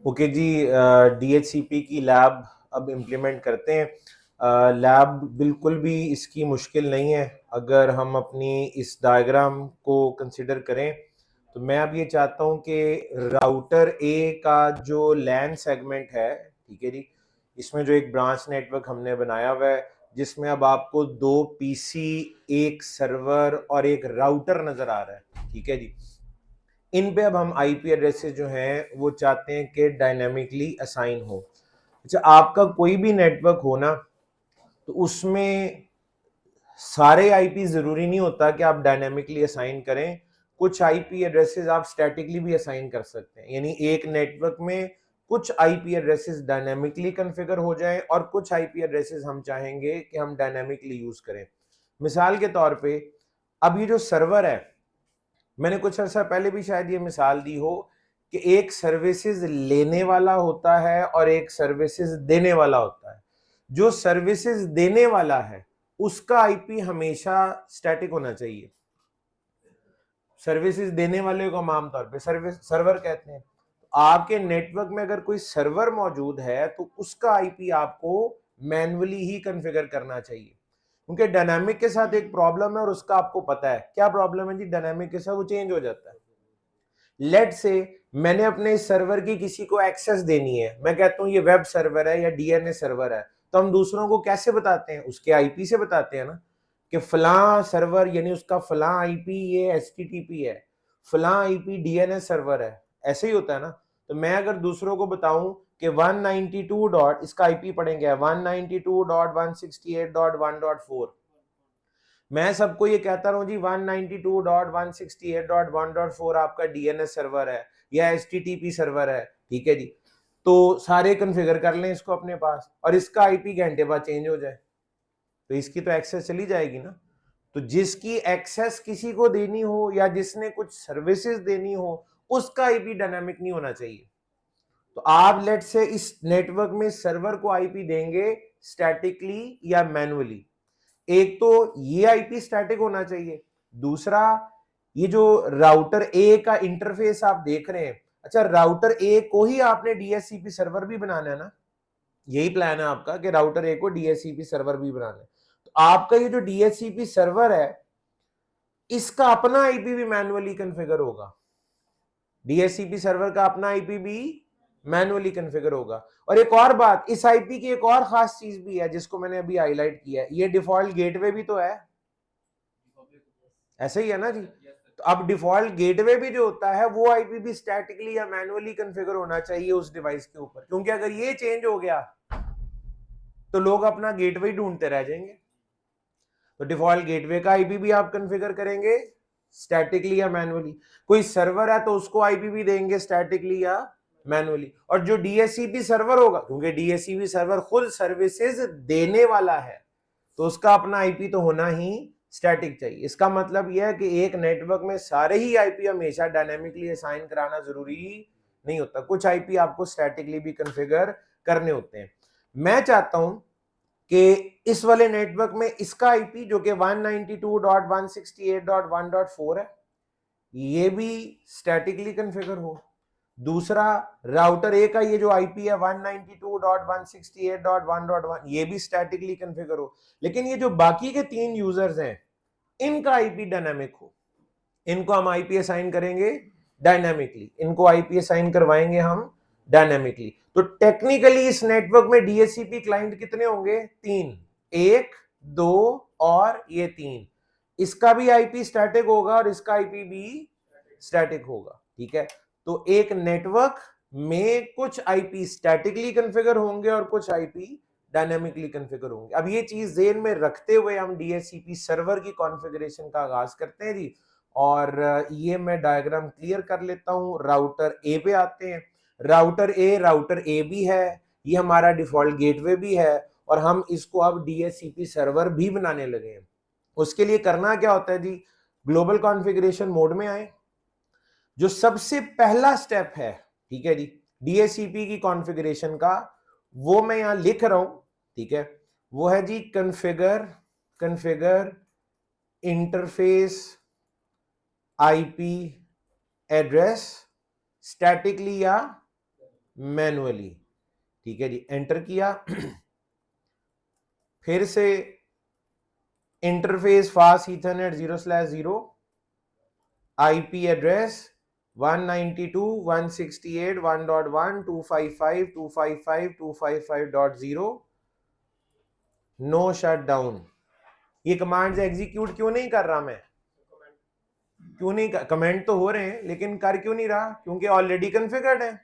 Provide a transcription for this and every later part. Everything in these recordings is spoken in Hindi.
ओके जी, डीएचसीपी की लैब अब इम्प्लीमेंट करते हैं। लैब बिल्कुल भी इसकी मुश्किल नहीं है। अगर हम अपनी इस डायग्राम को कंसिडर करें तो मैं अब ये चाहता हूँ कि राउटर ए का जो लैन सेगमेंट है, ठीक है जी, इसमें जो एक ब्रांच नेटवर्क हमने बनाया हुआ है जिसमें अब आपको 2 पीसी, एक सर्वर और एक राउटर नजर आ रहा है, ठीक है जी। इन पे अब हम आईपी एड्रेसेस जो हैं वो चाहते हैं कि डायनेमिकली असाइन हो। अच्छा, आपका कोई भी नेटवर्क हो ना, तो उसमें सारे आईपी जरूरी नहीं होता कि आप डायनेमिकली असाइन करें। कुछ आईपी एड्रेसेस आप स्टैटिकली भी असाइन कर सकते हैं, यानी एक नेटवर्क में कुछ आईपी एड्रेसेस डायनेमिकली कॉन्फ़िगर हो जाएं और कुछ आईपी एड्रेसेस हम चाहेंगे कि हम डायनेमिकली यूज करें। मिसाल के तौर पे, अब ये जो सर्वर है, मैंने कुछ अर्सा पहले भी शायद ये मिसाल दी हो कि एक सर्विसेज लेने वाला होता है और एक सर्विसेज देने वाला होता है। जो सर्विसेज देने वाला है उसका आईपी हमेशा स्टैटिक होना चाहिए। सर्विसेज देने वाले को हम आमतौर पे सर्वर कहते हैं। आपके नेटवर्क में अगर कोई सर्वर मौजूद है तो उसका आईपी आपको मैन्युअली ही कॉन्फ़िगर करना चाहिए, क्योंकि डायनामिक के साथ एक प्रॉब्लम है और उसका आपको पता है क्या प्रॉब्लम है जी। डायनामिक के साथ वो चेंज हो जाता है। लेट से मैंने अपने सर्वर की किसी को एक्सेस देनी है, मैं कहता हूं ये वेब सर्वर है या डीएनए सर्वर है, तो हम दूसरों को कैसे बताते हैं? उसके आईपी से बताते हैं ना, कि फलां सर्वर यानी उसका फलां आईपी ये एचटीटीपी है, फलां आईपी डीएनए सर्वर है। ऐसे ही होता है ना। तो मैं अगर दूसरों को बताऊं कि 192 डॉट इसका आईपी पढ़ेंगे 192.168.1.4, मैं सबको ये कहता रहूं जी 192.168.1.4 आपका डीएनएस सर्वर है या एचटीटीपी सर्वर है, ठीक है जी। तो सारे कॉन्फ़िगर कर लें इसको अपने पास और इसका आईपी घंटे बाद चेंज हो जाए तो इसकी तो एक्सेस चली जाएगी ना। तो जिसकी एक्सेस किसी को देनी हो या जिसने कुछ सर्विसेज देनी हो उसका आईपी डायनामिक नहीं होना चाहिए। तो आप लेट से इस नेटवर्क में सर्वर को आईपी देंगे स्टैटिकली या मैन्युअली। एक तो ये आईपी स्टैटिक होना चाहिए, दूसरा ये जो राउटर ए का इंटरफेस आप देख रहे हैं, अच्छा राउटर ए को ही आपने डीएचसीपी सर्वर भी बनाना है ना। यही प्लान है आपका कि राउटर ए को डीएचसीपी सर्वर भी बनाना है। तो आपका ये जो डीएचसीपी सर्वर है इसका अपना आईपी भी मैन्युअली कॉन्फ़िगर होगा। डीएचसीपी सर्वर का अपना आईपी भी मैन्युअली कॉन्फ़िगर होगा। और एक और बात, इस आईपी की एक और खास चीज भी है जिसको मैंने अभी हाईलाइट किया है, ये डिफॉल्ट गेटवे भी तो है। ऐसे ही है ना जी। तो अब डिफॉल्ट गेटवे भी जो होता है वो आईपी भी स्टैटिकली या मैन्युअली कॉन्फ़िगर होना चाहिए उस डिवाइस के ऊपर, क्योंकि अगर ये चेंज हो गया तो लोग अपना गेटवे ढूंढते रह जाएंगे। तो डिफॉल्ट गेटवे का आईपी भी आप कॉन्फ़िगर करेंगे स्टैटिकली या मैन्युअली। कोई सर्वर है तो उसको आईपी भी देंगे स्टैटिकली या मैन्युअली। और जो डीएचसीपी सर्वर होगा, क्योंकि डीएचसीपी सर्वर खुद सर्विसेज देने वाला है, तो उसका अपना आईपी तो होना ही स्टैटिक चाहिए। इसका मतलब यह है कि एक नेटवर्क में सारे ही आईपी हमेशा डायनेमिकली असाइन कराना जरूरी नहीं होता, कुछ आईपी आपको स्टैटिकली भी कॉन्फ़िगर करने होते हैं। मैं चाहता हूं कि इस वाले नेटवर्क में इसका आईपी जो कि 192.168.1.4 है ये भी स्टैटिकली कॉन्फ़िगर हो। दूसरा, राउटर ए का ये जो आईपी है 192.168.1.1 ये भी स्टैटिकली कॉन्फ़िगर हो। लेकिन ये जो बाकी के 3 यूजर्स हैं इनका आईपी डायनामिक हो। इनको हम आईपी असाइन करेंगे डायनामिकली, इनको आईपी असाइन करवाएंगे हम डायनामिकली। तो टेक्निकली इस नेटवर्क में डीएचसीपी क्लाइंट कितने होंगे? 3, 1, 2 और ये 3। इसका भी आईपी स्टैटिक होगा और इसका आईपी भी स्टैटिक होगा, ठीक है। तो एक नेटवर्क में कुछ आईपी स्टैटिकली कॉन्फ़िगर होंगे और कुछ आईपी डायनामिकली कॉन्फ़िगर होंगे। अब ये चीज ज़हन में रखते हुए हम डीएचसीपी सर्वर की कॉन्फ़िगरेशन का आगाज करते हैं जी। और ये मैं डायग्राम क्लियर कर लेता हूं। राउटर ए पे आते हैं। राउटर ए भी है, ये हमारा डिफॉल्ट गेटवे भी है और हम इसको अब डीएचसीपी सर्वर भी बनाने लगे हैं। उसके लिए करना क्या होता है जी, ग्लोबल कॉन्फ़िगरेशन मोड में आए। जो सबसे पहला स्टेप है, ठीक है जी, डीएचसीपी की कॉन्फ़िगरेशन का, वो मैं यहां लिख रहा हूं, ठीक है। वो है जी configure interface IP address statically या मैनुअली। ठीक है जी, एंटर किया। फिर से interface fast Ethernet 0/0, IP address 192.168.1.1, 255.255.255.0, no shut down. ये कमांड्स एग्जीक्यूट क्यों नहीं कर रहा मैं? क्यों नहीं? कमेंट तो हो रहे हैं लेकिन कर क्यों नहीं रहा? क्योंकि ऑलरेडी कॉन्फ़िगर्ड है।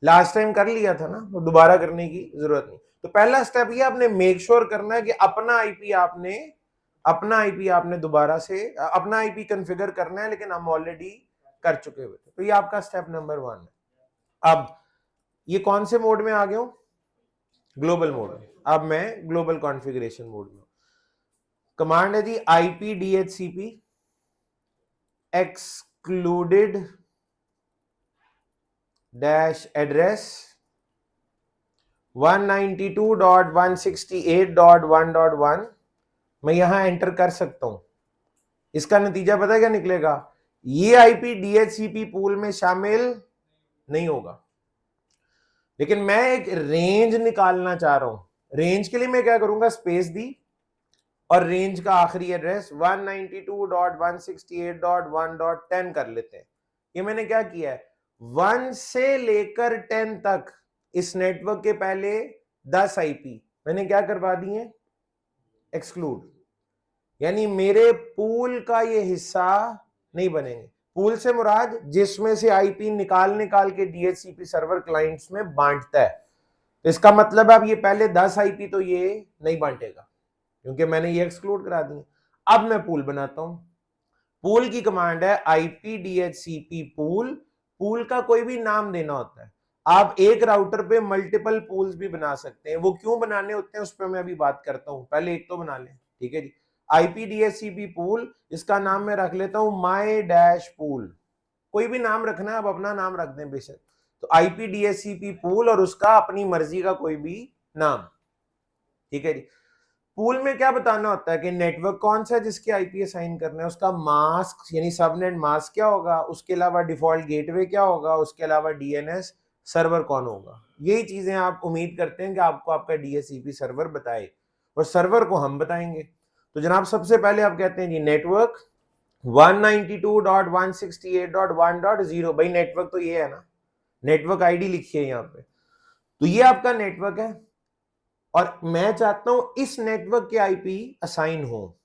लास्ट टाइम कर लिया था ना, तो दोबारा करने की जरूरत नहीं। तो पहला स्टेप ये आपने मेक श्योर करना है कि अपना आईपी आपने दोबारा से अपना आईपी कॉन्फ़िगर करना है, लेकिन हम ऑलरेडी कर चुके हुए थे। तो ये आपका स्टेप नंबर 1 है। अब ये कौन से मोड में आ गया हूं? ग्लोबल मोड में। अब मैं ग्लोबल कॉन्फ़िगरेशन मोड में। कमांड है जी IP DHCP excluded dash address 192.168.1.1। मैं यहां एंटर कर सकता हूं। इसका नतीजा पता है क्या निकलेगा? ये आईपी डीएचसीपी पूल में शामिल नहीं होगा, लेकिन मैं एक रेंज निकालना चाह रहा हूं। रेंज के लिए मैं क्या करूंगा? स्पेस दी और रेंज का आखिरी एड्रेस 192.168.1.10 कर लेते हैं। ये मैंने क्या किया है, 1 से लेकर 10 तक इस नेटवर्क के पहले 10 आईपी मैंने क्या करवा दिए? एक्सक्लूड। यानी मेरे पूल का ये हिस्सा नहीं बनेंगे। पूल से मुराद जिसमें से आईपी निकाल के डीएचसीपी सर्वर क्लाइंट्स में बांटता है। तो इसका मतलब अब ये पहले 10 आईपी तो ये नहीं बांटेगा, क्योंकि मैंने ये एक्सक्लूड करा दी। अब मैं पूल बनाता हूं। पूल की कमांड है आईपी डीएचसीपी पूल। पूल का कोई भी नाम देना होता है। आप एक राउटर पे मल्टीपल पूल्स भी बना सकते हैं। वो क्यों बनाने होते हैं उस पर मैं अभी बात करता हूं, पहले एक तो बना लें। ठीक है जी, आईपी डीएचसीपी पूल, इसका नाम मैं रख लेता हूं माई डैश पूल। कोई भी नाम रखना है, आप अपना नाम रख दें बेशक। तो आईपी डीएचसीपी पूल और उसका अपनी मर्जी का कोई भी नाम। ठीक है जी, पूल में क्या बताना होता है कि नेटवर्क कौन सा है जिसके आईपी असाइन करना है, उसका मास्क यानी सबनेट मास्क क्या होगा, उसके अलावा डिफॉल्ट गेटवे क्या होगा, उसके अलावा डीएनएस सर्वर कौन होगा। यही चीजें आप उम्मीद करते हैं कि आपको आपका डीएचसीपी सर्वर बताए, और सर्वर को हम बताएंगे। तो जनाब सबसे पहले आप कहते हैं जी नेटवर्क 192.168.1.0। भाई नेटवर्क तो ये है ना, नेटवर्क आईडी लिखिए यहाँ पे। तो ये आपका नेटवर्क है और मैं चाहता हूं इस नेटवर्क के आईपी असाइन हो।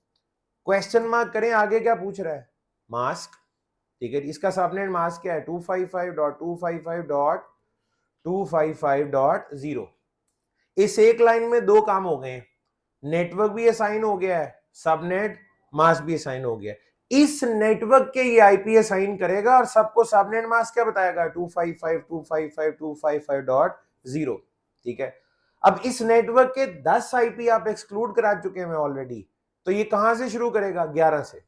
क्वेश्चन मार्क करें, आगे क्या पूछ रहा है? मास्क। ठीक है, इसका सबनेट मास्क क्या है? 255.255.255.0। इस एक लाइन में दो काम हो गए, नेटवर्क भी असाइन हो गया है, सबनेट मास्क भी असाइन हो गया है। इस नेटवर्क के ये आईपी असाइन करेगा और सबको सबनेट मास्क क्या बताएगा? 255.255.255.0। ठीक है, अब इस नेटवर्क के 10 आईपी आप एक्सक्लूड करा चुके हैं ऑलरेडी, तो ये कहां से शुरू करेगा? 11 से।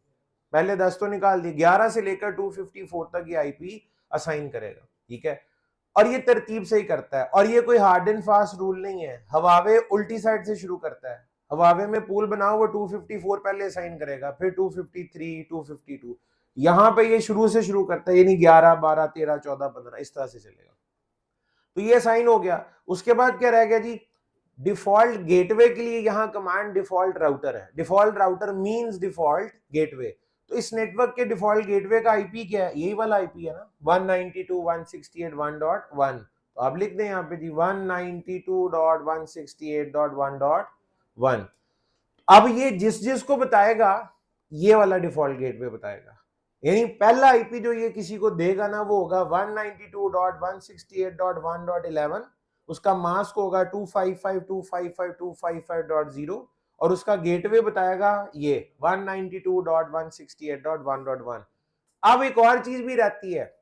पहले 10 तो निकाल दिए, 11 से लेकर 254 तक ये आईपी असाइन करेगा। ठीक है, और ये तरतीब से ही करता है, और ये कोई हार्ड एंड फास्ट रूल नहीं है। हवावे उल्टी साइड से शुरू करता है। हवावे में पूल बनाओ, वो 254 पहले असाइन करेगा, फिर 253, 252, यहां पे ये शुरू से शुरू करता है, यानी 11, 12, 13, 14, 15 इस तरह से चलेगा। तो ये असाइन हो गया। उसके बाद क्या रह गया जी? डिफॉल्ट गेटवे के लिए यहां कमांड डिफॉल्ट राउटर है। Default router means default gateway. तो इस नेटवर्क के डिफॉल्ट गेटवे का आईपी क्या है? यही वाला आईपी है ना, 192.168.1.1। तो आप लिख दें यहाँ पे जी 192.168.1.1। अब ये जिस जिसको बताएगा ये वाला डिफॉल्ट गेटवे बताएगा, यानी पहला आईपी जो ये किसी को देगा ना वो होगा 192.168.1.11। उसका मास्क होगा 255.255.255.0 और उसका गेटवे बताएगा ये 192.168.1.1। अब एक और चीज भी रहती है,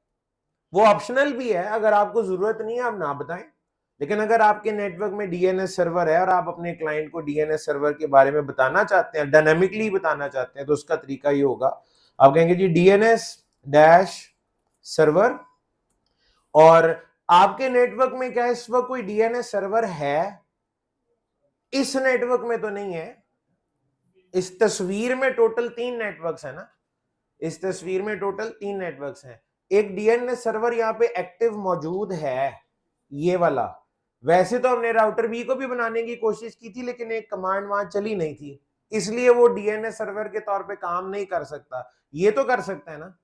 वो ऑप्शनल भी है, अगर आपको जरूरत नहीं है आप ना बताएं। लेकिन अगर आपके नेटवर्क में डीएनएस सर्वर है और आप अपने क्लाइंट को डीएनएस सर्वर के बारे में बताना चाहते हैं, डायनामिकली बताना चाहते हैं, तो उसका तरीका ये होगा, आप कहेंगे जी डीएनएस डैश सर्वर, और आपके नेटवर्क में क्या इस वक्त कोई डीएनएस सर्वर है? इस नेटवर्क में तो नहीं है। इस तस्वीर में टोटल 3 नेटवर्क्स है ना, इस तस्वीर में टोटल 3 नेटवर्क्स हैं। एक डीएनएस सर्वर यहाँ पे एक्टिव मौजूद है, ये वाला। वैसे तो हमने राउटर बी को भी बनाने की कोशिश की थी, लेकिन एक कमांड वहां चली नहीं थी, इसलिए वो डीएनएस सर्वर के तौर पे काम नहीं कर सकता। ये तो कर सकता है ना।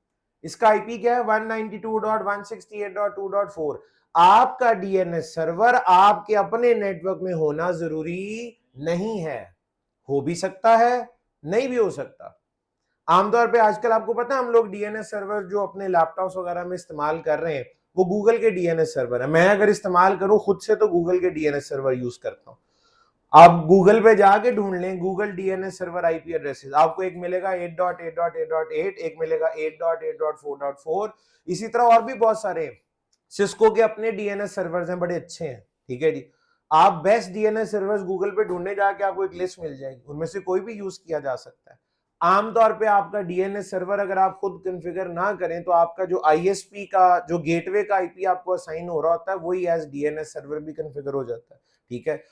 इसका आईपी क्या है? 192.168.2.4। आपका डीएनएस सर्वर आपके अपने नेटवर्क में होना जरूरी नहीं है, हो भी सकता है, नहीं भी हो सकता। आमतौर पे आजकल आपको पता है हम लोग डीएनएस सर्वर जो अपने लैपटॉप्स वगैरह में इस्तेमाल कर रहे हैं वो गूगल के डीएनएस सर्वर है। मैं अगर इस्तेमाल करूं खुद से तो गूगल के डीएनएस सर्वर यूज करता हूं। आप गूगल पे जाके ढूंढ लें Google DNS server IP addresses, आपको एक मिलेगा 8.8.8.8, एक मिलेगा 8.8.4.4, इसी तरह और भी बहुत सारे हैं। सिस्को के अपने डीएनएस सर्वर्स हैं, बड़े अच्छे हैं, ठीक है जी। आप बेस्ट डीएनएस सर्वर्स गूगल पे ढूंढने जाके आपको एक लिस्ट मिल जाएगी, उनमें से कोई भी यूज किया जा सकता है। आमतौर पे आपका डीएनएस सर्वर अगर आप खुद कॉन्फ़िगर ना करें तो आपका जो आईएसपी का जो गेटवे का आईपी आपको असाइन हो रहा होता है वही एज डीएनएस सर्वर भी कॉन्फ़िगर हो जाता है, ठीक है।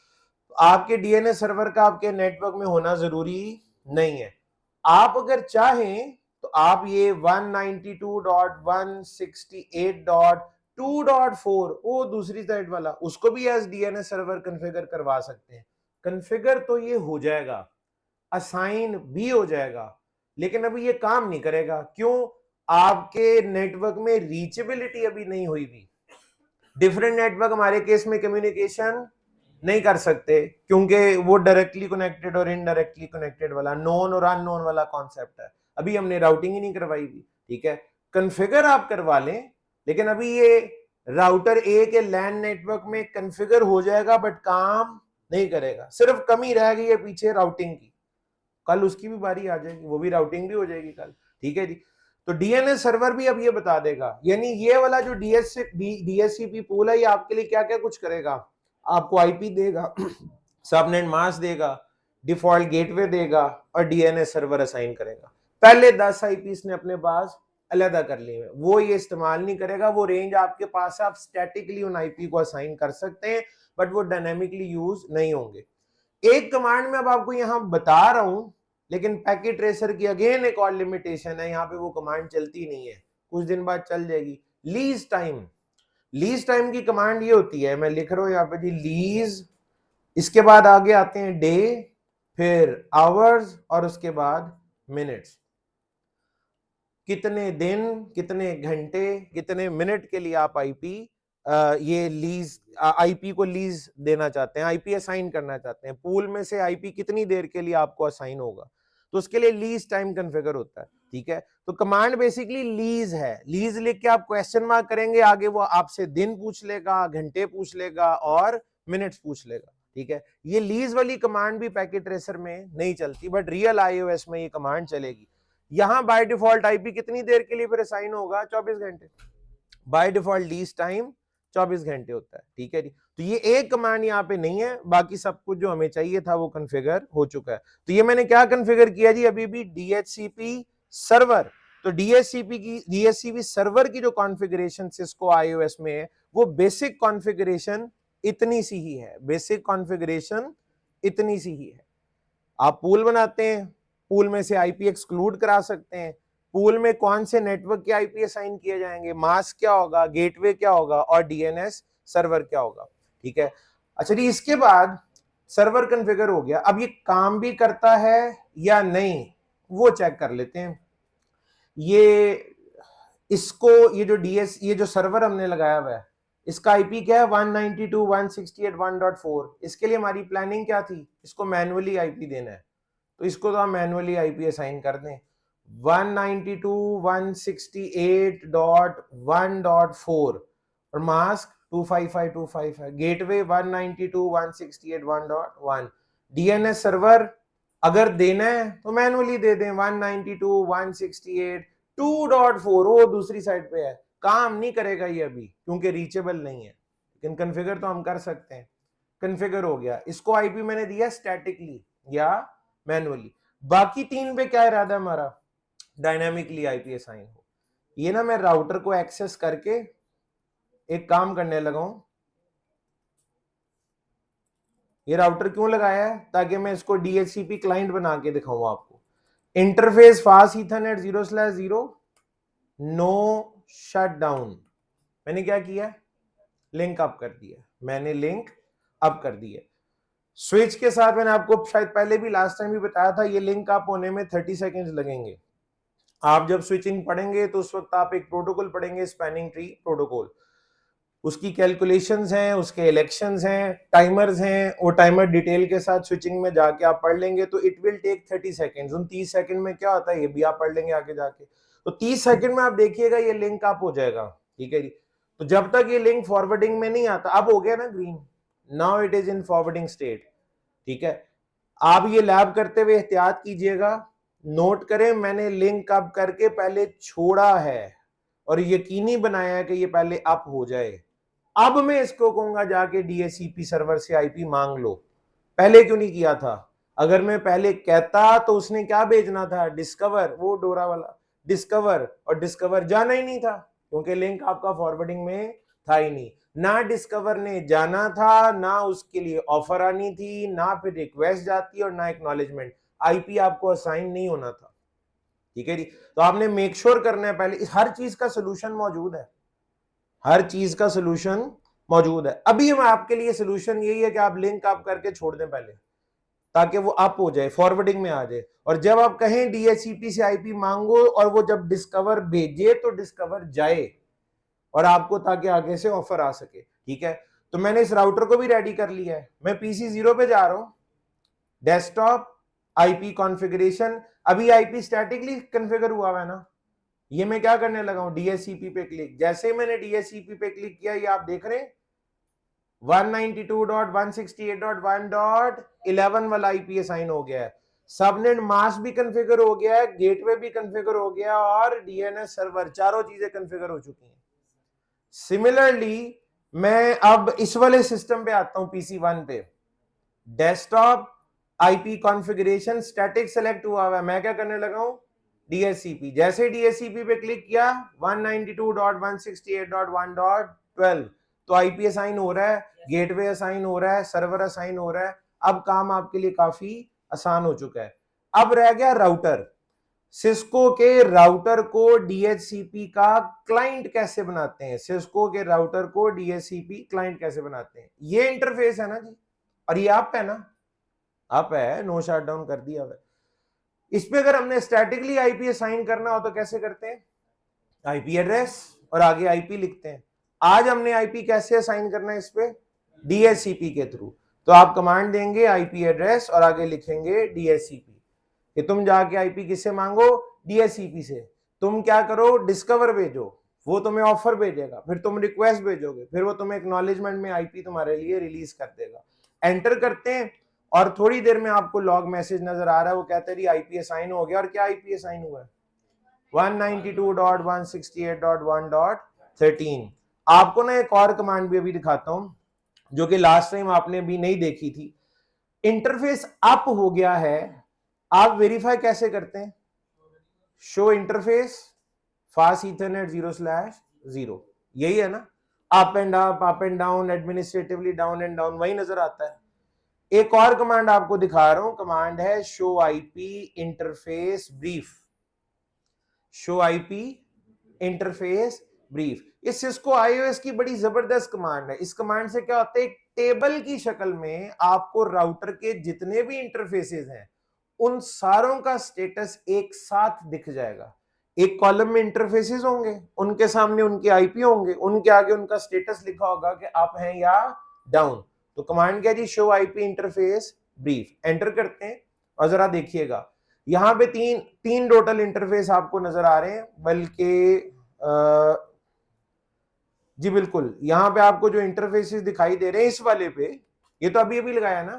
आपके डीएनएस सर्वर का आपके नेटवर्क में होना जरूरी नहीं है। आप अगर चाहें तो आप ये 192.168.2.4 वो दूसरी साइड वाला उसको भी एज डीएनएस सर्वर कॉन्फ़िगर करवा सकते हैं। कॉन्फ़िगर तो ये हो जाएगा, असाइन भी हो जाएगा, लेकिन अभी ये काम नहीं करेगा। क्यों? आपके नेटवर्क में रीचेबिलिटी अभी नहीं हुई भी। डिफरेंट नेटवर्क हमारे केस में कम्युनिकेशन नहीं कर सकते क्योंकि वो डायरेक्टली कनेक्टेड और इनडायरेक्टली कनेक्टेड वाला नोन और अननोन वाला कॉन्सेप्ट है। अभी हमने राउटिंग ही नहीं करवाई भी, ठीक है। कॉन्फ़िगर आप करवा लें, लेकिन अभी ये राउटर ए के लैन नेटवर्क में कॉन्फ़िगर हो जाएगा बट काम नहीं करेगा। सिर्फ कमी रह गई है पीछे राउटिंग की, कल उसकी भी बारी आ जाएगी, वो भी राउटिंग भी हो जाएगी कल, ठीक है जी। तो डीएनएस सर्वर भी अब ये बता देगा, यानी ये वाला जो डीएससीपी पूल है ये आपके लिए क्या क्या कुछ करेगा। आपको आईपी देगा, सबनेट मास्क देगा, डिफॉल्ट गेटवे देगा और डीएनएस सर्वर असाइन करेगा। पहले 10 आईपी ने अपने पास अलहदा कर लिए हैं, वो ये इस्तेमाल नहीं करेगा। वो रेंज आपके पास है, आप स्टैटिकली उन आईपी को असाइन कर सकते हैं बट वो डायनेमिकली यूज नहीं होंगे। एक कमांड में अब आपको यहां बता रहा हूं, लेकिन पैकेट ट्रेसर की अगेन एक और लिमिटेशन है, यहां पे वो कमांड चलती नहीं है, कुछ दिन बाद चल जाएगी। लीज टाइम, लीज टाइम की कमांड ये होती है, मैं लिख रहा हूं यहां पे जी लीज, इसके बाद आगे आते हैं डे, फिर आवर्स और उसके बाद मिनट्स। कितने दिन, कितने घंटे, कितने मिनट के लिए आप आईपी ये लीज आईपी को लीज देना चाहते हैं, आईपी असाइन करना चाहते हैं। पूल में से आईपी कितनी देर के लिए आपको असाइन होगा, तो उसके लिए लीज टाइम कॉन्फ़िगर होता है, ठीक है। तो कमांड बेसिकली लीज है। लीज लिख के आप क्वेश्चन मार्क करेंगे, आगे वो आपसे दिन पूछ लेगा, घंटे पूछ लेगा और मिनट्स पूछ लेगा, ठीक है। ये लीज वाली कमांड भी पैकेट ट्रेसर में नहीं चलती बट रियल आईओएस में ये कमांड चलेगी। यहां बाय डिफॉल्ट आईपी कितनी देर के लिए फिर असाइन होगा? 24 घंटे। बाय डिफॉल्ट लीज टाइम 24 घंटे होता है, ठीक है जी। तो ये एक कमांड यहाँ पे नहीं है, बाकी सब कुछ जो हमें चाहिए था वो कॉन्फ़िगर हो चुका है। तो ये मैंने क्या कॉन्फ़िगर किया जी? अभी भी डीएचसीपी सर्वर। तो डीएचसीपी सर्वर की जो कॉन्फ़िगरेशन सिस्को आईओएस में है वो बेसिक कॉन्फ़िगरेशन इतनी सी ही है, बेसिक कॉन्फ़िगरेशन इतनी सी ही है। आप पूल बनाते हैं, पूल में से आईपी एक्सक्लूड करा सकते हैं, पूल में कौन से नेटवर्क के आईपी असाइन किए जाएंगे, मास्क क्या होगा, गेटवे क्या होगा और डीएनएस सर्वर क्या होगा, ठीक है। अच्छा जी, इसके बाद सर्वर कॉन्फ़िगर हो गया, अब ये काम भी करता है या नहीं वो चेक कर लेते हैं। ये इसको ये जो सर्वर हमने लगाया हुआ है इसका आईपी क्या है? 192.168.1.4। इसके लिए हमारी प्लानिंग क्या थी? इसको मैन्युअली आईपी देना है, तो इसको तो हम मैन्युअली आईपी असाइन कर दें। 192.168.1.4 और मास्क 255.255 है, गेटवे 192.168.1.1। डीएनएस सर्वर अगर देना है तो मैन्युअली दे दें 192.168.2.4, वो दूसरी साइड पे है, काम नहीं करेगा ये अभी क्योंकि रीचेबल नहीं है, लेकिन कॉन्फ़िगर तो हम कर सकते हैं। कॉन्फ़िगर हो गया, इसको आईपी मैंने दिया स्टैटिकली या मैन्युअली। बाकी तीन पे क्या इरादा है हमारा? डायनामिकली आईपी असाइन हो। ये ना मैं राउटर को एक्सेस करके एक काम करने लगा हूं। ये राउटर क्यों लगाया है? ताकि मैं इसको डीएचसीपी क्लाइंट बना के दिखाऊं आपको। Interface fast Ethernet 0/0 no shut down. मैंने क्या किया? लिंक अप कर दिया, मैंने लिंक अप कर दिया। स्विच के साथ मैंने आपको शायद पहले भी लास्ट टाइम भी बताया था, ये लिंक अप होने में 30 सेकेंड्स लगेंगे। आप जब स्विचिंग पढ़ेंगे तो उस वक्त आप एक प्रोटोकॉल पढ़ेंगे, स्पैनिंग ट्री प्रोटोकॉल, उसकी कैलकुलेशंस हैं, उसके इलेक्शंस हैं, टाइमर्स हैं, वो टाइमर डिटेल के साथ स्विचिंग में जाके आप पढ़ लेंगे तो इट विल टेक 30 सेकेंड्स। उन 30 सेकंड में क्या होता है ये भी आप पढ़ लेंगे आगे जाके। तो 30 सेकंड में आप देखिएगा ये लिंक अप हो जाएगा, ठीक है जी। तो जब तक ये लिंक फॉरवर्डिंग में नहीं आता, अब हो गया ना green, now it is in forwarding state, ठीक है। आप ये लैब करते हुए एहतियात कीजिएगा, नोट करें मैंने लिंक अप करके पहले छोड़ा है और यकीनी बनाया है कि ये पहले अप हो जाए। अब मैं इसको कहूंगा जाके डीएचसीपी सर्वर से आईपी मांग लो, पहले क्यों नहीं किया था? अगर मैं पहले कहता तो उसने क्या भेजना था, डिस्कवर, वो डोरा वाला डिस्कवर, और डिस्कवर जाना ही नहीं था क्योंकि लिंक आपका फॉरवर्डिंग में था ही नहीं। ना डिस्कवर ने जाना था, ना उसके लिए ऑफर आनी थी, ना फिर रिक्वेस्ट जाती और ना एक्नॉलेजमेंट, आईपी आपको असाइन नहीं होना था, ठीक है जी। तो आपने मेक श्योर करना है पहले, हर चीज का सोल्यूशन मौजूद है, हर चीज का सोल्यूशन मौजूद है। अभी हम आपके लिए सोल्यूशन यही है कि आप लिंक अप करके छोड़ दें पहले, ताकि वो अप हो जाए, फॉरवर्डिंग में आ जाए, और जब आप कहें डीएचसीपी से आईपी मांगो और वो जब डिस्कवर भेजे तो डिस्कवर जाए और आपको, ताकि आगे से ऑफर आ सके, ठीक है। तो मैंने इस राउटर को भी रेडी कर लिया है, मैं पीसी 0 पे जा रहा हूं, डेस्कटॉप आईपी कॉन्फ़िगरेशन, अभी आईपी स्टैटिकली कॉन्फ़िगर हुआ है ना, ये मैं क्या करने लगा हूं, डीएचसीपी पे क्लिक, जैसे ही मैंने डीएचसीपी पे क्लिक किया ये आप देख रहे हैं 192.168.1.11 वाला आईपी असाइन हो गया है, सबनेट मास्क भी कॉन्फ़िगर हो गया है, गेटवे भी कॉन्फ़िगर हो गया और डीएनएस सर्वर, चारों चीजें कॉन्फ़िगर हो चुकी हैं। सिमिलरली मैं अब इस वाले सिस्टम पे आता हूं, पीसी 1 पे, desktop IP configuration static select हुआ है, मैं क्या करने लगा हूं, डीएचसीपी, जैसे डीएचसीपी पे क्लिक किया 192.168.1.12 तो आईपी असाइन हो रहा है, गेटवे असाइन हो रहा है, सर्वर असाइन हो रहा है। अब काम आपके लिए काफी आसान हो चुका है। अब रह गया राउटर, सिस्को के राउटर को डीएचसीपी का क्लाइंट कैसे बनाते हैं, सिस्को के राउटर को डीएचसीपी क्लाइंट कैसे बनाते हैं, ये इंटरफेस है ना जी, और ये आप है ना, आप है, नो शट डाउन कर दिया है। इस पे अगर हमने स्टैटिकली आईपी असाइन करना हो तो कैसे करते हैं, आईपी एड्रेस और आगे आईपी लिखते हैं। आज हमने आईपी कैसे असाइन करना है इस पे, डीएचसीपी के थ्रू। तो आप कमांड देंगे आईपी एड्रेस और आगे लिखेंगे डीएचसीपी, कि तुम जाके आईपी किससे मांगो, डीएचसीपी से। तुम क्या करो, डिस्कवर भेजो, वो तुम्हें ऑफर भेजेगा, फिर तुम रिक्वेस्ट भेजोगे, फिर वो तुम्हें एक्नॉलेजमेंट में आईपी तुम्हारे लिए रिलीज कर देगा। एंटर करते हैं और थोड़ी देर में आपको लॉग मैसेज नजर आ रहा है, वो कहते हैं आईपी असाइन हो गया। और क्या आईपी असाइन हुआ है, 192.168.1.13। आपको ना एक और कमांड भी अभी दिखाता हूं जो कि लास्ट टाइम आपने भी नहीं देखी थी। इंटरफेस अप हो गया है, आप वेरीफाई कैसे करते हैं, शो इंटरफेस फास्ट ईथरनेट 0/0, यही है ना, up and down, administratively down and down, वही नजर आता है। एक और कमांड आपको दिखा रहा हूं, कमांड है show IP interface brief, show IP interface brief. इस सिस्को आईओएस की बड़ी जबरदस्त कमांड है। इस कमांड से क्या होता है, एक टेबल की शक्ल में आपको राउटर के जितने भी इंटरफेसेस हैं उन सारों का स्टेटस एक साथ दिख जाएगा। एक कॉलम में इंटरफेसेस होंगे, उनके सामने उनके आईपी होंगे, उनके आगे उनका स्टेटस लिखा होगा कि अप है या डाउन। तो कमांड क्या जी, show IP interface brief. Enter करते हैं और जरा देखिएगा यहां पे तीन टोटल इंटरफेस आपको नजर आ रहे हैं, बल्कि जी बिल्कुल, यहां पे आपको जो इंटरफेसेस दिखाई दे रहे हैं इस वाले पे, ये तो अभी लगाया ना,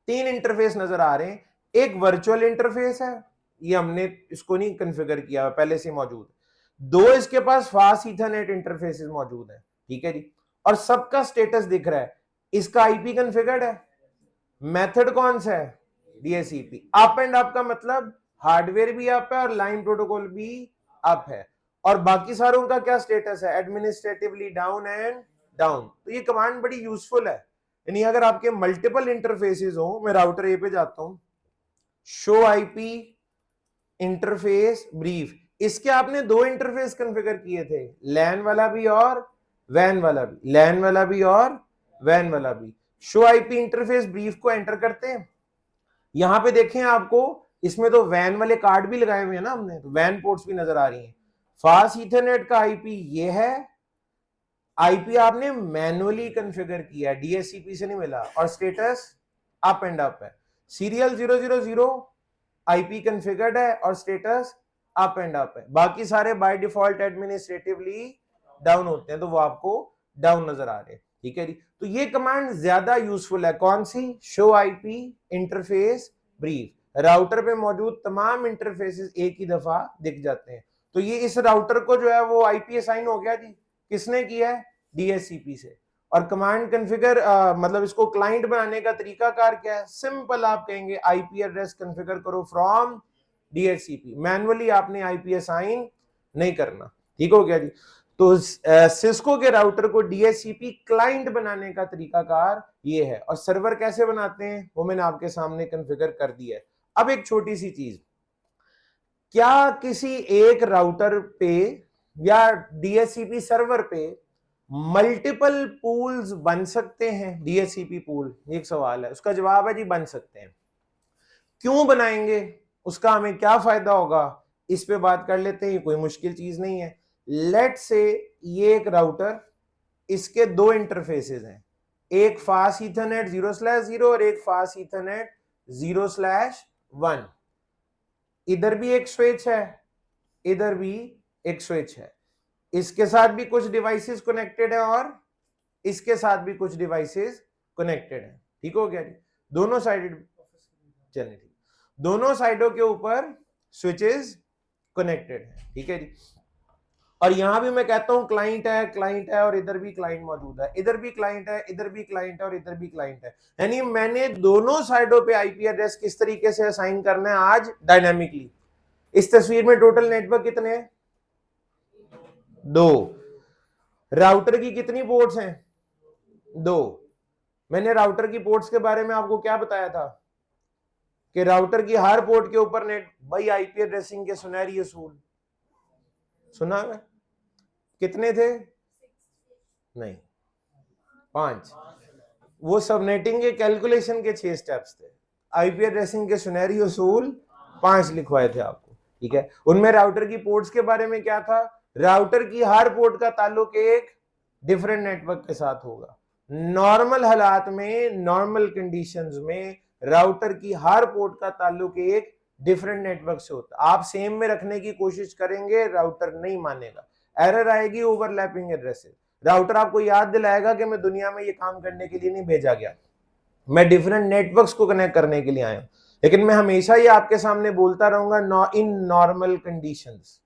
3 इंटरफेस नजर आ रहे हैं। एक वर्चुअल इंटरफेस है, ये हमने इसको नहीं कॉन्फ़िगर किया, पहले से मौजूद। 2 इसके पास फास्ट ईथरनेट इंटरफेसेस मौजूद है, ठीक है जी, और सबका स्टेटस दिख रहा है। इसका आईपी कॉन्फ़िगर्ड है, मेथड कौन सा है, डीएचसीपी। अप एंड अप का मतलब हार्डवेयर भी अप है और लाइन प्रोटोकॉल भी अप है, और बाकी सारों का क्या स्टेटस है, एडमिनिस्ट्रेटिवली डाउन एंड डाउन। तो ये कमांड बड़ी यूजफुल है, यानी अगर आपके मल्टीपल इंटरफेसेस हो, मैं राउटर ए पे जाता हूं, शो आईपी इंटरफेस ब्रीफ, इसके आपने 2 इंटरफेस कॉन्फ़िगर किए थे, लैन वाला भी और वैन वाला भी, लैन वाला भी और वैन वाला भी। शो आईपी इंटरफेस ब्रीफ को एंटर करते हैं। यहां पे देखें आपको इसमें तो वैन वाले कार्ड भी लगाए हुए हैं ना हमने, तो वैन पोर्ट्स भी नजर आ रही हैं। फास्ट ईथरनेट का आईपी ये है, आईपी आपने मैनुअली कॉन्फ़िगर किया, डीएचसीपी से नहीं मिला, और स्टेटस अप एंड अप है। सीरियल 000 आईपी कॉन्फ़िगर्ड है और स्टेटस अप एंड अप है। बाकी सारे बाय डिफॉल्ट एडमिनिस्ट्रेटिवली डाउन होते हैं, तो वो आपको डाउन नजर आ रहे हैं। ठीक है जी, तो ये कमांड ज्यादा यूजफुल है। कौन सी? Show IP interface brief. Router पे मौजूद तमाम इंटरफेसेस एक ही दफा दिख जाते हैं। तो ये इस राउटर को जो है वो आईपी असाइन हो गया जी। किसने किया है? डीएचसीपी से। और कमांड कॉन्फ़िगर मतलब इसको क्लाइंट बनाने का तरीका कार क्या है? सिंपल, आप कहेंगे आईपी एड्रेस कॉन्फ़िगर करो फ्रॉम डीएचसीपी। मैनुअली आपने आईपी असाइन नहीं करना। ठीक हो गया जी। तो सिस्को के राउटर को डीएचसीपी क्लाइंट बनाने का तरीकाकार ये है। और सर्वर कैसे बनाते हैं वो मैंने आपके सामने कॉन्फ़िगर कर दिया है। अब एक छोटी सी चीज, क्या किसी एक राउटर पे या डीएचसीपी सर्वर पे मल्टीपल पूल्स बन सकते हैं? डीएचसीपी पूल, एक सवाल है। उसका जवाब है जी बन सकते हैं। क्यों बनाएंगे, उसका हमें क्या फायदा होगा, इस पे बात कर लेते हैं। कोई मुश्किल चीज नहीं है। लेट से ये एक राउटर, इसके दो इंटरफेसेस हैं, एक फास्ट ईथरनेट 0/0 और एक फास्ट ईथरनेट 0/1। इधर भी एक स्विच है, इधर भी एक स्विच है। इसके साथ भी कुछ डिवाइसेस कनेक्टेड है और इसके साथ भी कुछ डिवाइसेस कनेक्टेड है। ठीक हो गया जी। दोनों साइडेड, चलिए ठीक, दोनों साइडों के ऊपर स्विचेस कनेक्टेड है। ठीक है जी। और यहां भी मैं कहता हूं क्लाइंट है और इधर भी क्लाइंट मौजूद है, इधर भी क्लाइंट है, इधर भी क्लाइंट है और इधर भी क्लाइंट है। यानी मैंने दोनों साइडों पे आईपी एड्रेस किस तरीके से असाइन करना है आज डायनामिकली। इस तस्वीर में टोटल नेटवर्क कितने हैं? 2। राउटर की कितनी पोर्ट्स हैं? 2। मैंने राउटर की पोर्ट्स के बारे में आपको क्या बताया था कि राउटर की हर पोर्ट के ऊपर नेट, भाई आईपी एड्रेसिंग के सुनहरी असूल सुना है? कितने थे? नहीं, 5। वो सबनेटिंग के कैलकुलेशन के 6 स्टेप्स थे। आईपी एड्रेसिंग के सुनहरी असूल 5 लिखवाए थे आपको। ठीक है, उनमें राउटर की पोर्ट्स के बारे में क्या था? राउटर की हर पोर्ट का ताल्लुक एक डिफरेंट नेटवर्क के साथ होगा। नॉर्मल हालात में, नॉर्मल कंडीशंस में राउटर की हर पोर्ट का ताल्लुक एक डिफरेंट नेटवर्क से होता है। आप सेम में रखने की कोशिश करेंगे, राउटर नहीं मानेगा, एरर आएगी, ओवरलैपिंग एड्रेसेस। राउटर आपको याद दिलाएगा कि मैं दुनिया में ये काम करने के लिए नहीं भेजा गया, मैं डिफरेंट नेटवर्क्स को कनेक्ट करने के लिए आया हूं। लेकिन मैं हमेशा ये आपके सामने बोलता रहूंगा, in normal conditions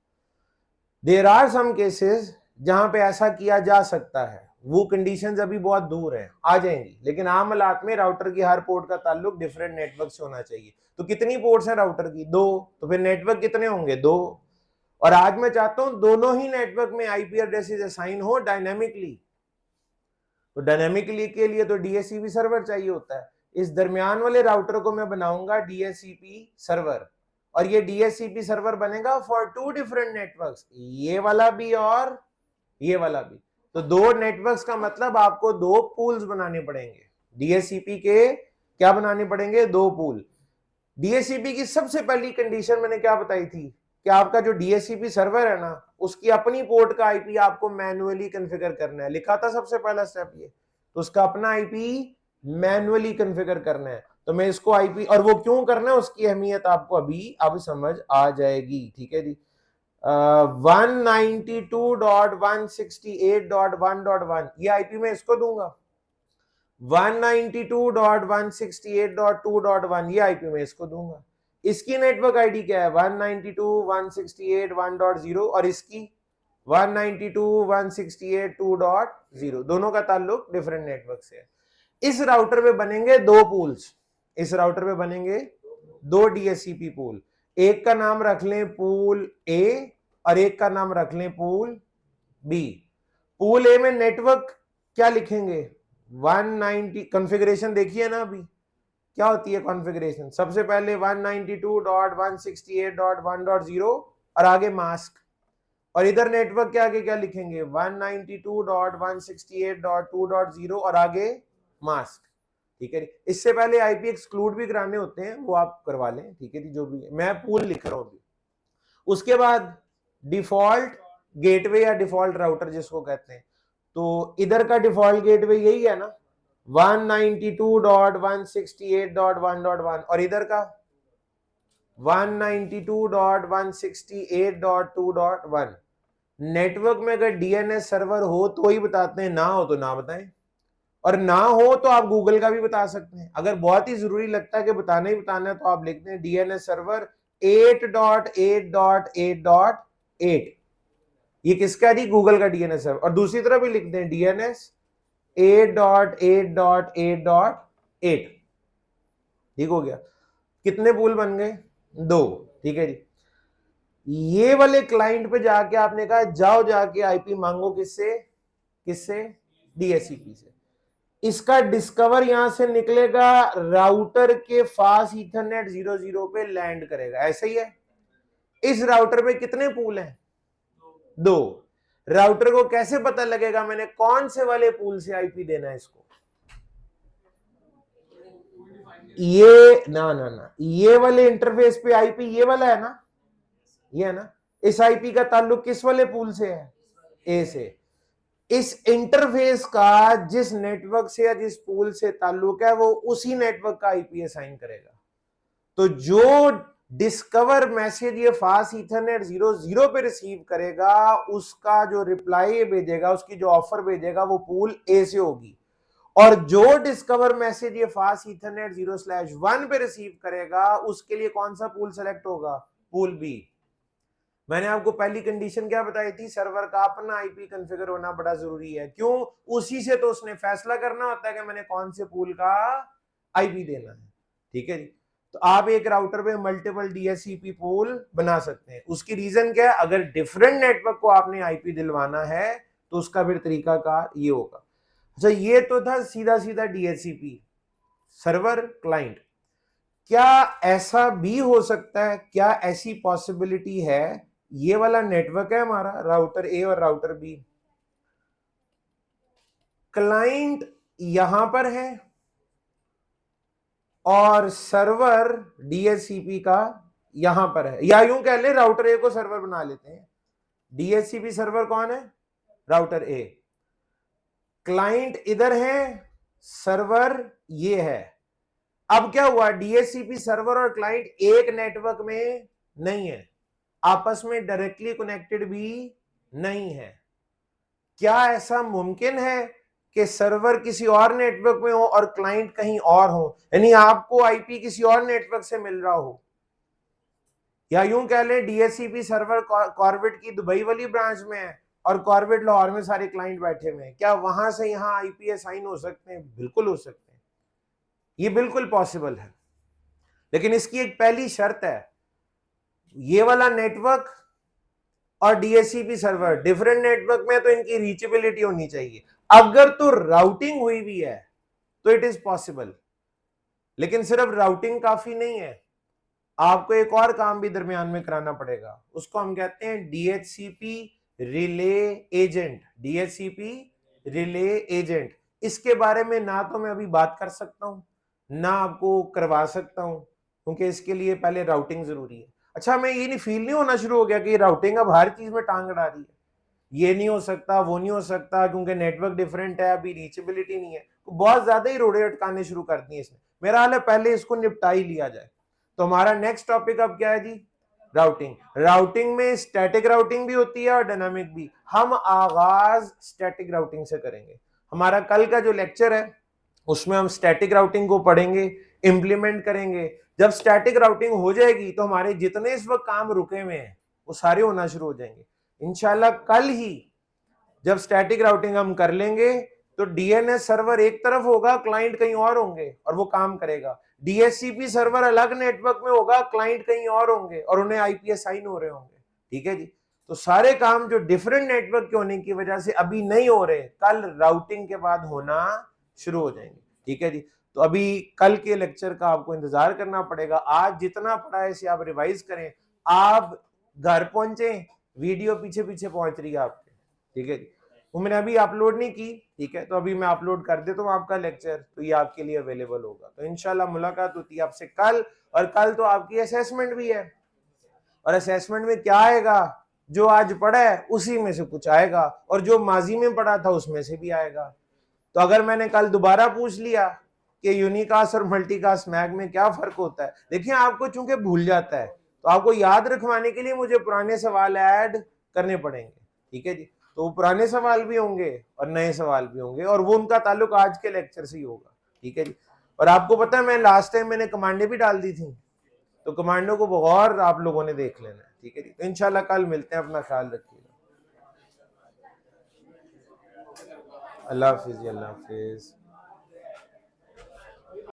there are some cases जहां पे ऐसा किया जा सकता है। वो कंडीशंस अभी बहुत दूर हैं, आ जाएंगी, लेकिन आम हालात में राउटर की हर पोर्ट का ताल्लुक डिफरेंट नेटवर्क से होना चाहिए। तो कितनी पोर्ट्स हैं राउटर की? 2। तो फिर नेटवर्क कितने होंगे? 2। और आज मैं चाहता हूं दोनों ही नेटवर्क में आईपी एड्रेसेस असाइन हो डायनामिकली। तो डायनामिकली के लिए तो डीएचसीपी सर्वर चाहिए होता है। इस दरमियान वाले राउटर को मैं बनाऊंगा डीएचसीपी सर्वर, और ये डीएचसीपी सर्वर बनेगा फॉर 2 डिफरेंट नेटवर्क्स, ये वाला भी और ये वाला भी। तो 2 नेटवर्क्स का मतलब आपको 2 पूल्स बनाने पड़ेंगे। डीएचसीपी के क्या बनाने पड़ेंगे? 2 पूल। डीएचसीपी की सबसे पहली कंडीशन मैंने क्या बताई थी कि आपका जो डीएचसीपी सर्वर है ना, उसकी अपनी पोर्ट का आईपी आपको मैन्युअली कॉन्फ़िगर करना है। लिखा था सबसे पहला स्टेप ये, तो उसका अपना आईपी मैन्युअली कॉन्फ़िगर करना है। तो मैं इसको आईपी, और वो क्यों करना है उसकी अहमियत आपको अभी अब समझ आ जाएगी। ठीक है जी। 192.168.1.1 ये आईपी मैं इसको दूंगा, 192.168.2.1 ये आईपी में इसको दूंगा। इसकी नेटवर्क आईडी क्या है? 192.168.1.0 और इसकी 192.168.2.0। दोनों का ताल्लुक डिफरेंट नेटवर्क से है। इस राउटर पे बनेंगे 2 पूल्स, इस राउटर पे बनेंगे 2 डीएचसीपी पूल। एक का नाम रख लें पूल ए और एक का नाम रख लें पूल बी। पूल ए में नेटवर्क क्या लिखेंगे? 190। कॉन्फ़िगरेशन देखिए ना, अभी क्या होती है कॉन्फ़िगरेशन? सबसे पहले 192.168.1.0 और आगे मास्क और इधर नेटवर्क के आगे क्या लिखेंगे 192.168.2.0 और आगे मास्क। ठीक है जी, इससे पहले आईपी एक्सक्लूड भी कराने होते हैं, वो आप करवा लें। ठीक है जी, जो भी मैं पूल लिख रहा हूं। उसके बाद डिफॉल्ट गेटवे या डिफॉल्ट राउटर जिसको कहते हैं, तो इधर का डिफॉल्ट गेटवे यही है ना 192.168.1.1 और इधर का 192.168.2.1। नेटवर्क में अगर डीएनएस सर्वर हो तो ही बताते हैं, ना हो तो ना बताएं, और ना हो तो आप गूगल का भी बता सकते हैं। अगर बहुत ही जरूरी लगता है कि बताना ही बताना है तो आप लिखते हैं डीएनएस सर्वर 8.8.8.8। ये किसका दी गूगल का डीएनएस सर्वर, और दूसरी तरफ भी लिखते हैं डीएनएस 8.8.8.8। ठीक हो गया, कितने पूल बन गए 2। ठीक है जी, ये वाले क्लाइंट पे जाके आपने कहा जाओ जाके आईपी मांगो किससे, किससे डीएचसीपी से। इसका डिस्कवर यहां से निकलेगा राउटर के फास्ट ईथरनेट 00 पे लैंड करेगा, ऐसे ही है। इस राउटर पे कितने पूल हैं 2। राउटर को कैसे पता लगेगा मैंने कौन से वाले पूल से आईपी देना है इसको, ये ना ना ना ये वाले इंटरफेस पे आईपी ये वाला है ना, ये है ना। इस आईपी का ताल्लुक किस वाले पूल से है, ए से। इस इंटरफेस का जिस नेटवर्क से या जिस पूल से ताल्लुक है वो उसी नेटवर्क का आईपी असाइन करेगा। तो जो डिस्कवर मैसेज ये फास्ट ईथरनेट 00 पे रिसीव करेगा, उसका जो रिप्लाई भेजेगा, उसकी जो ऑफर भेजेगा वो पूल ए से होगी। और जो डिस्कवर मैसेज ये फास्ट ईथरनेट 0/1 पे रिसीव करेगा, उसके लिए कौन सा पूल सेलेक्ट होगा, पूल बी। मैंने आपको पहली कंडीशन क्या बताई थी, सर्वर का अपना आईपी कॉन्फ़िगर होना बड़ा जरूरी है। क्यों, उसी से तो उसने फैसला करना होता है कि मैंने कौन से पूल का आईपी देना है। ठीक है जी, तो आप एक राउटर पे मल्टीपल डीएचसीपी पूल बना सकते हैं। उसकी रीजन क्या है, अगर डिफरेंट नेटवर्क को आपने आईपी दिलवाना है तो उसका फिर तरीका कार ये होगा। अच्छा, ये तो था सीधा सीधा डीएचसीपी सर्वर क्लाइंट। क्या ऐसा भी हो सकता है, क्या ऐसी पॉसिबिलिटी है, ये वाला नेटवर्क है हमारा राउटर ए और राउटर बी, क्लाइंट यहां पर है और सर्वर डीएचसीपी का यहां पर है, या यूं कह ले राउटर ए को सर्वर बना लेते हैं। डीएचसीपी सर्वर कौन है, राउटर ए। क्लाइंट इधर है, सर्वर ये है। अब क्या हुआ, डीएचसीपी सर्वर और क्लाइंट एक नेटवर्क में नहीं है, आपस में डायरेक्टली कनेक्टेड भी नहीं है। क्या ऐसा मुमकिन है कि सर्वर किसी और नेटवर्क में हो और क्लाइंट कहीं और हो, यानी आपको आईपी किसी और नेटवर्क से मिल रहा हो, या यूं कह लें डीएचसीपी सर्वर कॉर्बेट की दुबई वाली ब्रांच में है और कॉर्बेट लाहौर में सारे क्लाइंट बैठे हुए हैं, क्या वहां से यहां आईपी असाइन हो सकते हैं, बिल्कुल हो सकते हैं, ये बिल्कुल पॉसिबल है। लेकिन इसकी एक पहली शर्त है, ये वाला नेटवर्क और डीएचसीपी सर्वर डिफरेंट नेटवर्क में, तो इनकी रीचेबिलिटी होनी चाहिए। अगर तो राउटिंग हुई भी है तो इट इज पॉसिबल, लेकिन सिर्फ राउटिंग काफी नहीं है, आपको एक और काम भी दरमियान में कराना पड़ेगा, उसको हम कहते हैं DHCP relay agent. DHCP relay agent, इसके बारे में ना तो मैं अभी बात कर सकता हूं ना आपको करवा सकता हूं, क्योंकि इसके लिए पहले राउटिंग जरूरी है। अच्छा, मैं ये नहीं फील नहीं होना शुरू हो गया कि राउटिंग अब हर चीज में टांग अड़ा रही है, ये नहीं हो सकता वो नहीं हो सकता क्योंकि नेटवर्क डिफरेंट है, अभी रीचेबिलिटी नहीं है, तो बहुत ज्यादा ही रोड़े अटकाने शुरू कर दिए इसने। मेरा हाल है पहले इसको निपटा ही लिया जाए। तो हमारा नेक्स्ट टॉपिक अब क्या है जी, राउटिंग। राउटिंग में स्टैटिक राउटिंग भी होती है और डायनामिक भी। हम आगाज स्टैटिक राउटिंग से करेंगे। हमारा कल का जो लेक्चर है उसमें हम स्टैटिक राउटिंग को पढ़ेंगे, इंप्लीमेंट करेंगे। जब स्टैटिक राउटिंग हो जाएगी तो हमारे जितने इस वक्त काम रुके हुए हैं वो सारे होना शुरू हो जाएंगे इंशाल्लाह। कल ही जब स्टैटिक राउटिंग हम कर लेंगे तो डीएनएस सर्वर एक तरफ होगा, क्लाइंट कहीं और होंगे और वो काम करेगा। डीएचसीपी सर्वर अलग नेटवर्क में होगा, क्लाइंट कहीं और होंगे और उन्हें आईपी असाइन हो रहे होंगे। ठीक है जी, तो सारे काम जो डिफरेंट नेटवर्क के होने की वजह से अभी नहीं हो रहे, कल राउटिंग के बाद होना शुरू हो जाएंगे। ठीक है जी, तो अभी कल के लेक्चर का आपको इंतजार करना पड़ेगा। आज जितना पढ़ा है इसे आप रिवाइज करें। आप घर पहुंचे वीडियो पीछे पीछे पहुंच रही है आपके, ठीक है जी। वो मैंने अभी अपलोड नहीं की, ठीक है, तो अभी मैं अपलोड कर देता हूँ आपका लेक्चर, तो ये आपके लिए अवेलेबल होगा। तो इंशाल्लाह मुलाकात होती है आपसे कल, और कल तो आपकी असेसमेंट भी है, और असेसमेंट में क्या आएगा, जो आज पढ़ा है उसी में से कुछ आएगा, और जो माजी में पढ़ा था उसमें से भी आएगा। तो अगर मैंने कल दोबारा पूछ लिया कि यूनिकास्ट और मल्टीकास्ट मैग में क्या फर्क होता है, देखिए आपको चूंकि भूल जाता है, तो आपको याद रखवाने के लिए मुझे पुराने सवाल ऐड करने पड़ेंगे, ठीक है जी। तो पुराने सवाल भी होंगे और नए सवाल भी होंगे, और वो उनका ताल्लुक आज के लेक्चर से ही होगा, ठीक है जी। और आपको पता है मैं लास्ट टाइम मैंने कमांडें भी डाल दी थी, तो कमांडो को गौर आप लोगों ने देख लेना है, ठीक है जी। तो इंशाल्लाह कल मिलते हैं, अपना ख्याल रखिएगा। अल्लाह हाफिज जी, अल्लाह हाफिज।